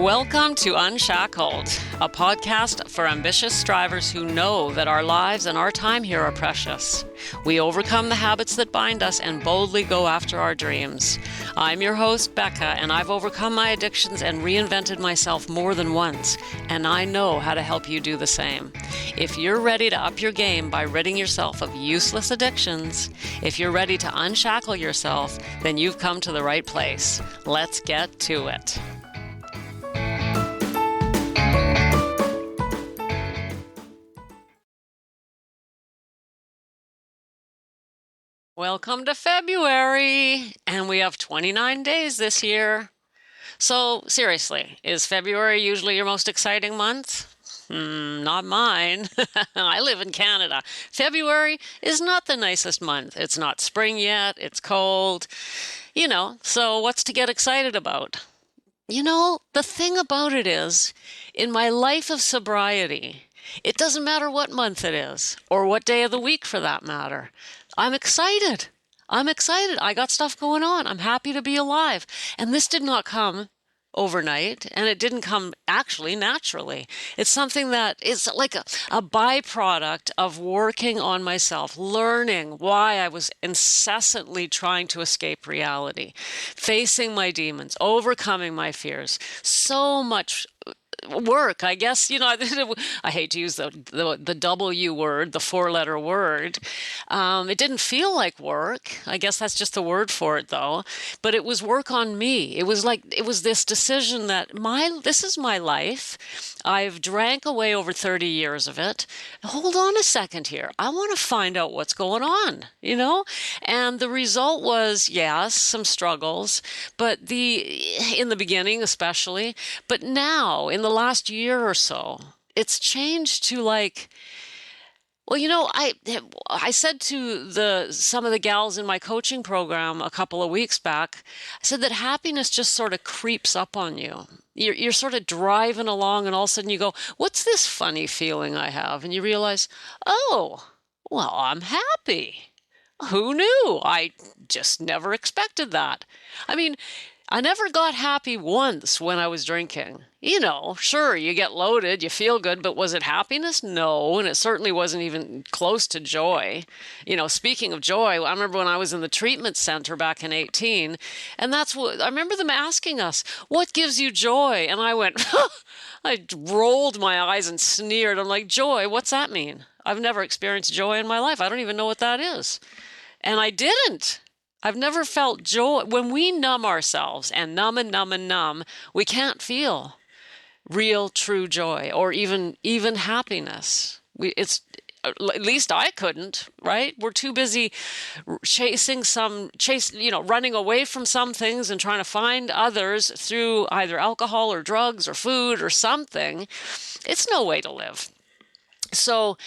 Welcome to Unshackled, a podcast for ambitious strivers who know that our lives and our time here are precious. We overcome the habits that bind us and boldly go after our dreams. I'm your host, Becca, and I've overcome my addictions and reinvented myself more than once, and I know how to help you do the same. If you're ready to up your game by ridding yourself of useless addictions, if you're ready to unshackle yourself, then you've come to the right place. Let's get to it. Welcome to February, and we have 29 days this year. So seriously, is February usually your most exciting month? Not mine. I live in Canada. February is not the nicest month. It's not spring yet. It's cold. So what's to get excited about? The thing about it is, in my life of sobriety, it doesn't matter what month it is, or what day of the week for that matter. I'm excited. I got stuff going on. I'm happy to be alive. And this did not come overnight, and it didn't come actually naturally. It's something that is like a byproduct of working on myself, learning why I was incessantly trying to escape reality, facing my demons, overcoming my fears. So much work, I guess. I hate to use the W word, the four-letter word. It didn't feel like work. I guess that's just the word for it, though. But it was work on me. It was this decision that this is my life. I've drank away over 30 years of it. Hold on a second here. I want to find out what's going on, And the result was, yes, some struggles, but in the beginning especially, but now in the last year or so, it's changed to I said to some of the gals in my coaching program a couple of weeks back, I said that happiness just sort of creeps up on you. You're sort of driving along and all of a sudden you go, what's this funny feeling I have? And you realize, oh, well, I'm happy. Who knew? I just never expected that. I never got happy once when I was drinking. Sure, you get loaded, you feel good, but was it happiness? No, and it certainly wasn't even close to joy. Speaking of joy, I remember when I was in the treatment center back in 18, and I remember them asking us, what gives you joy? And I went, I rolled my eyes and sneered. I'm like, joy, what's that mean? I've never experienced joy in my life. I don't even know what that is. And I didn't. I've never felt joy. When we numb ourselves and numb, we can't feel real, true joy or even happiness. At least I couldn't, right? We're too busy running away from some things and trying to find others through either alcohol or drugs or food or something. It's no way to live. So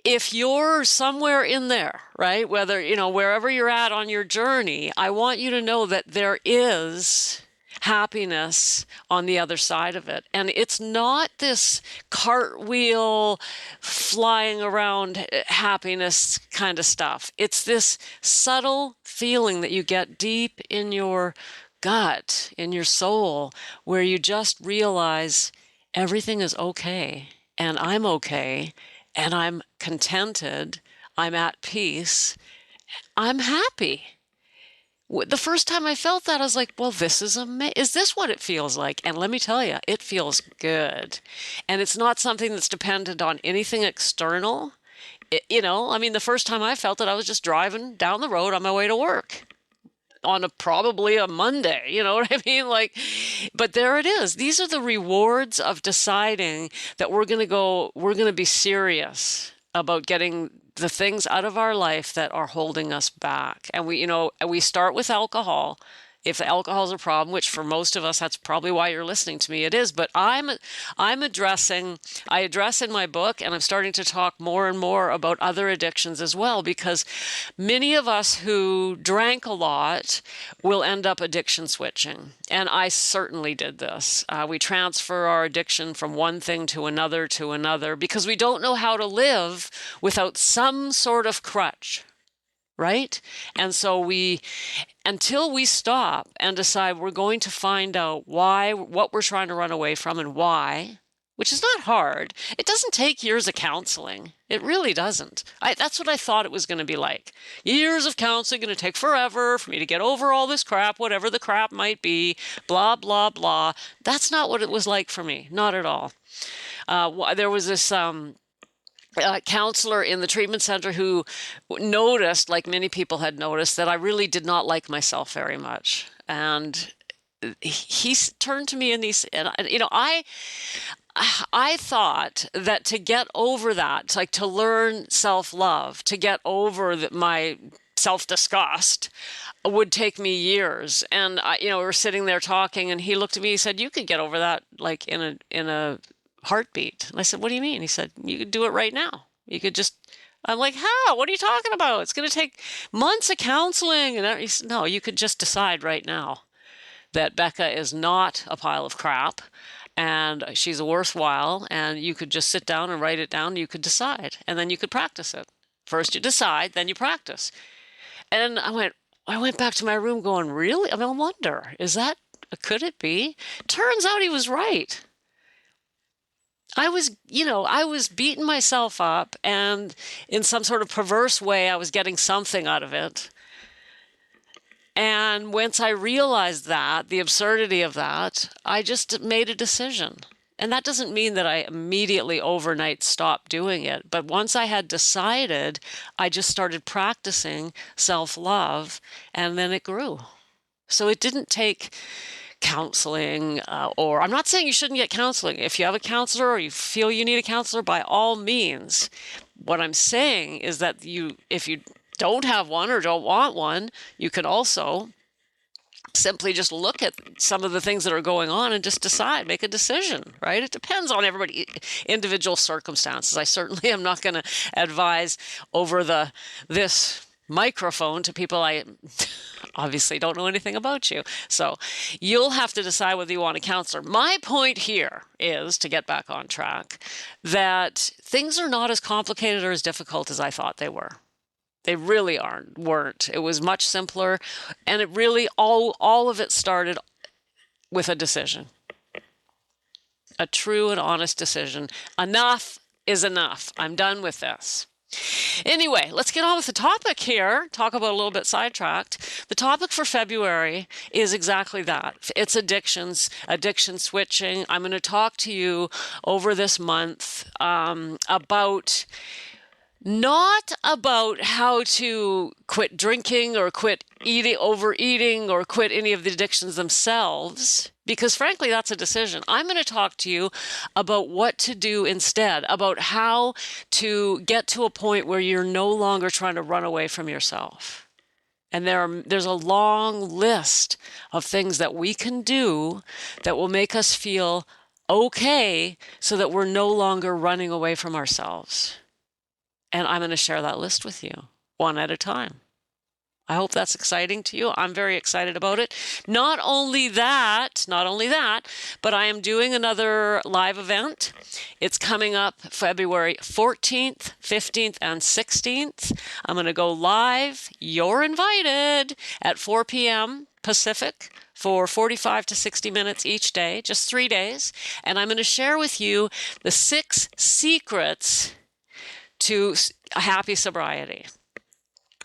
if you're somewhere in there, right, whether, wherever you're at on your journey, I want you to know that there is happiness on the other side of it. And it's not this cartwheel flying around happiness kind of stuff. It's this subtle feeling that you get deep in your gut, in your soul, where you just realize everything is okay and I'm okay. And I'm contented, I'm at peace, I'm happy. The first time I felt that, I was like, well, this is amazing. Is this what it feels like? And let me tell you, it feels good. And it's not something that's dependent on anything external. The first time I felt it, I was just driving down the road on my way to work on probably a Monday, you know what I mean? But there it is. These are the rewards of deciding that we're going to be serious about getting the things out of our life that are holding us back. And we start with alcohol. If alcohol is a problem, which for most of us, that's probably why you're listening to me, it is. But I address in my book, and I'm starting to talk more and more about other addictions as well, because many of us who drank a lot will end up addiction switching. And I certainly did this. We transfer our addiction from one thing to another because we don't know how to live without some sort of crutch. right? And so until we stop and decide we're going to find out what we're trying to run away from and why, which is not hard. It doesn't take years of counseling. It really doesn't. That's what I thought it was going to be like. Years of counseling, going to take forever for me to get over all this crap, whatever the crap might be, blah, blah, blah. That's not what it was like for me. Not at all. There was this counselor in the treatment center who noticed, like many people had noticed, that I really did not like myself very much. And he turned to me and I thought that to get over that, like to learn self-love, to get over my self-disgust, would take me years. And we were sitting there talking, and he looked at me. He said, "You could get over that like in a heartbeat." And I said, "What do you mean?" He said, "You could do it right now. You could just." I'm like, "How? What are you talking about? It's going to take months of counseling." And he said, "No, you could just decide right now that Becca is not a pile of crap, and she's worthwhile, and you could just sit down and write it down. You could decide, and then you could practice it. First you decide, then you practice." And I went back to my room going, "Really? I wonder, could it be?" Turns out he was right. I was beating myself up, and in some sort of perverse way, I was getting something out of it. And once I realized the absurdity of that, I just made a decision. And that doesn't mean that I immediately overnight stopped doing it. But once I had decided, I just started practicing self-love, and then it grew. So it didn't take counseling, or I'm not saying you shouldn't get counseling. If you have a counselor or you feel you need a counselor, by all means. What I'm saying is that if you don't have one or don't want one, you can also simply just look at some of the things that are going on and just decide, make a decision, right? It depends on individual circumstances. I certainly am not going to advise over this microphone to people I obviously don't know anything about you. So you'll have to decide whether you want a counselor. My point here is, to get back on track, that things are not as complicated or as difficult as I thought they were. They really weren't. It was much simpler, and it really all of it started with a decision. A true and honest decision. Enough is enough. I'm done with this. Anyway, let's get on with the topic here. Talk about a little bit sidetracked. The topic for February is exactly that. It's addictions, addiction switching. I'm going to talk to you over this month about not about how to quit drinking or quit overeating or quit any of the addictions themselves, because frankly, that's a decision. I'm going to talk to you about what to do instead, about how to get to a point where you're no longer trying to run away from yourself. And there's a long list of things that we can do that will make us feel okay so that we're no longer running away from ourselves. And I'm going to share that list with you, one at a time. I hope that's exciting to you. I'm very excited about it. Not only that, but I am doing another live event. It's coming up February 14th, 15th, and 16th. I'm going to go live. You're invited at 4 p.m. Pacific for 45 to 60 minutes each day, just 3 days. And I'm going to share with you the 6 secrets to a happy sobriety.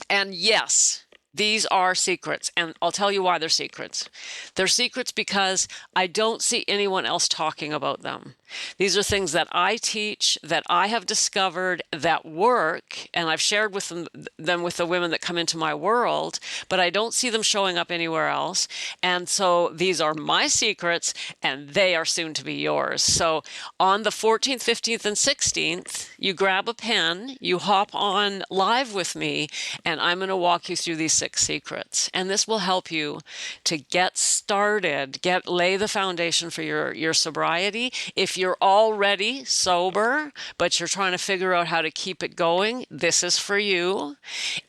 And yes, these are secrets, and I'll tell you why they're secrets. They're secrets because I don't see anyone else talking about them. These are things that I teach, that I have discovered that work, and I've shared with them with the women that come into my world, but I don't see them showing up anywhere else. And so these are my secrets, and they are soon to be yours. So on the 14th, 15th, and 16th, you grab a pen, you hop on live with me, and I'm going to walk you through these 6 secrets, and this will help you to get started, lay the foundation for your sobriety. If you're already sober, but you're trying to figure out how to keep it going, this is for you.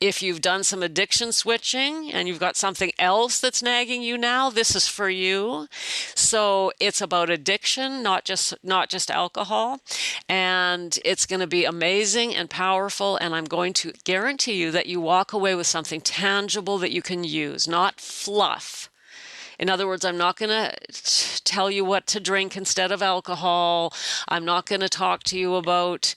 If you've done some addiction switching and you've got something else that's nagging you now, this is for you. So it's about addiction, not just alcohol, and it's going to be amazing and powerful, and I'm going to guarantee you that you walk away with something tangible that you can use, not fluff. In other words, I'm not going to tell you what to drink instead of alcohol. I'm not going to talk to you about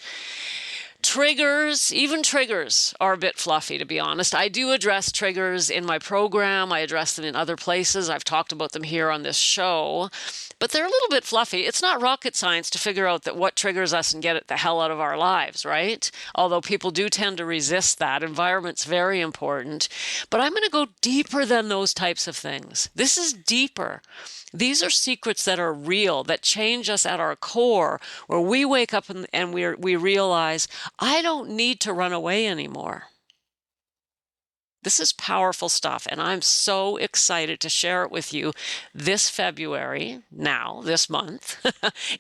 triggers. Even triggers are a bit fluffy, to be honest. I do address triggers in my program. I address them in other places. I've talked about them here on this show, but they're a little bit fluffy. It's not rocket science to figure out that what triggers us and get it the hell out of our lives, right? Although people do tend to resist that. Environment's very important. But I'm going to go deeper than those types of things. This is deeper. These are secrets that are real, that change us at our core, where we wake up and we realize, I don't need to run away anymore. This is powerful stuff, and I'm so excited to share it with you this February, this month,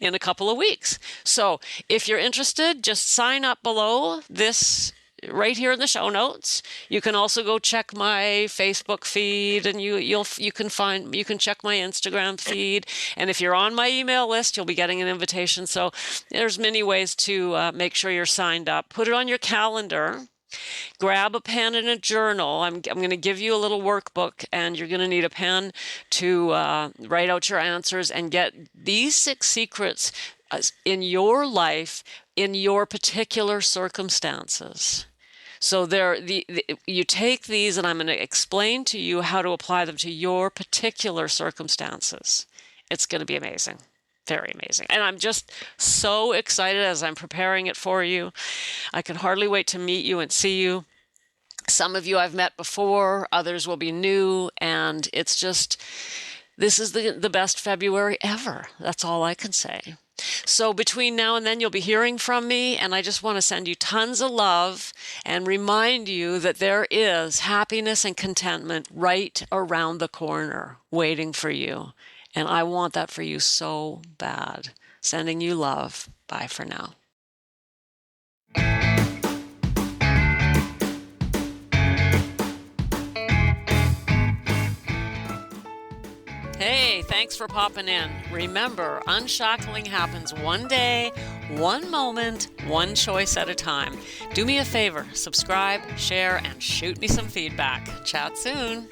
in a couple of weeks. So if you're interested, just sign up below this right here in the show notes. You can also go check my Facebook feed, and you can check my Instagram feed. And if you're on my email list, you'll be getting an invitation. So there's many ways to make sure you're signed up. Put it on your calendar. Grab a pen and a journal. I'm going to give you a little workbook, and you're going to need a pen to write out your answers and get these 6 secrets in your life, in your particular circumstances. So you take these, and I'm going to explain to you how to apply them to your particular circumstances. It's going to be amazing. Very amazing. And I'm just so excited as I'm preparing it for you. I can hardly wait to meet you and see you. Some of you I've met before, others will be new, and it's just, this is the best February ever. That's all I can say. So between now and then, you'll be hearing from me, and I just want to send you tons of love and remind you that there is happiness and contentment right around the corner waiting for you. And I want that for you so bad. Sending you love. Bye for now. Hey, thanks for popping in. Remember, unshackling happens one day, one moment, one choice at a time. Do me a favor, subscribe, share, and shoot me some feedback. Chat soon.